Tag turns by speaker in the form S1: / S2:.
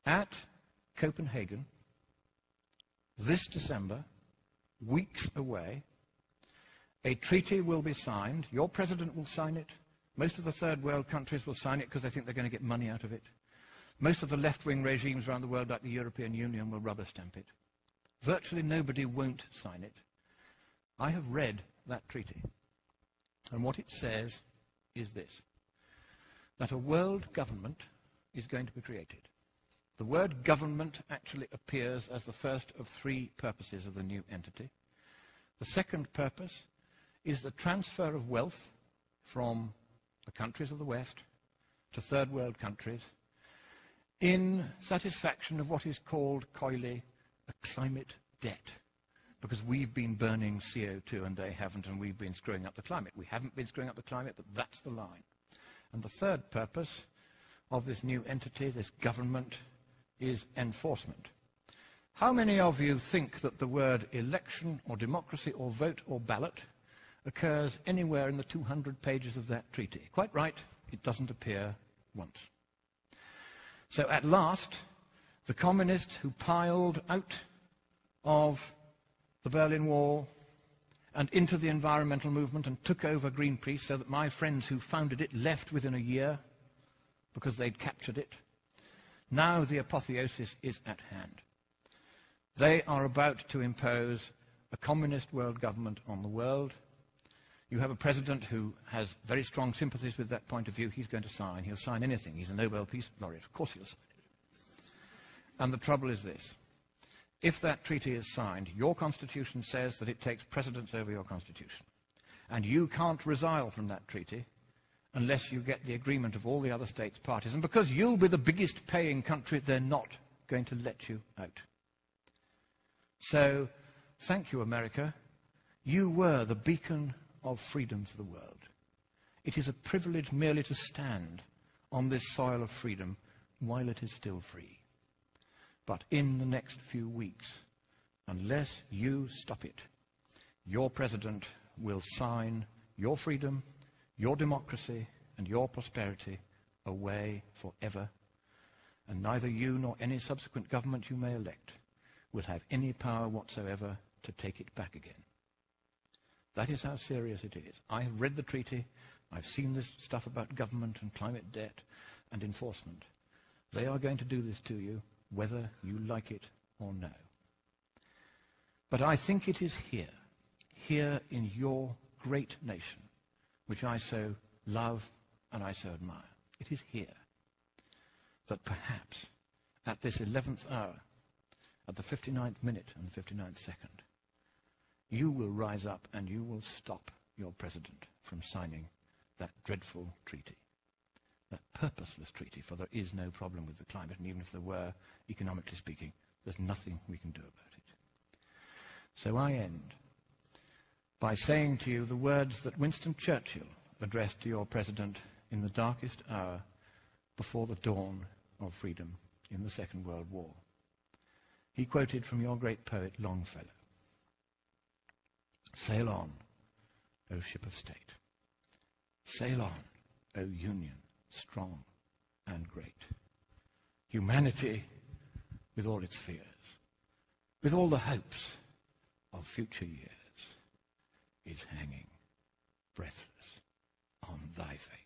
S1: At Copenhagen, this December, weeks away, a treaty will be signed. Your president will sign it. Most of the third world countries will sign it because they think they're going to get money out of it. Most of the left-wing regimes around the world, like the European Union, will rubber stamp it. Virtually nobody won't sign it. I have read that treaty, and what it says is this, that a world government is going to be created. The word government actually appears as the first of three purposes of the new entity. The second purpose is the transfer of wealth from the countries of the West to third world countries in satisfaction of what is called coyly a climate debt, because we've been burning CO2 and they haven't, and we've been screwing up the climate. We haven't been screwing up the climate, but that's the line. And the third purpose of this new entity, this government, is enforcement. How many of you think that the word election or democracy or vote or ballot occurs anywhere in the 200 pages of that treaty? Quite right, it doesn't appear once. So at last, the communists who piled out of the Berlin Wall and into the environmental movement and took over Greenpeace, so that my friends who founded it left within a year because they'd captured it, now the apotheosis is at hand. They are about to impose a communist world government on the world. You have a president who has very strong sympathies with that point of view. He's going to sign. He'll sign anything. He's a Nobel Peace Laureate. Of course he'll sign it. And the trouble is this. If that treaty is signed, your constitution says that it takes precedence over your constitution. And you can't resile from that treaty unless you get the agreement of all the other states parties. And because you'll be the biggest paying country, they're not going to let you out. So, thank you, America. You were the beacon of freedom for the world. It is a privilege merely to stand on this soil of freedom while it is still free. But in the next few weeks, unless you stop it, your president will sign your freedom, your democracy, and your prosperity away forever, and neither you nor any subsequent government you may elect will have any power whatsoever to take it back again. That is how serious it is. I have read the treaty. I've seen this stuff about government and climate debt and enforcement. They are going to do this to you, whether you like it or no. But I think it is here in your great nation, which I so love and I so admire. It is here that perhaps at this 11th hour, at the 59th minute and the 59th second, you will rise up and you will stop your president from signing that dreadful treaty, that purposeless treaty, for there is no problem with the climate, and even if there were, economically speaking, there's nothing we can do about it. So I end by saying to you the words that Winston Churchill addressed to your president in the darkest hour before the dawn of freedom in the Second World War. He quoted from your great poet Longfellow. "Sail on, O ship of state. Sail on, O Union, strong and great. Humanity, with all its fears, with all the hopes of future years, is hanging breathless on thy fate."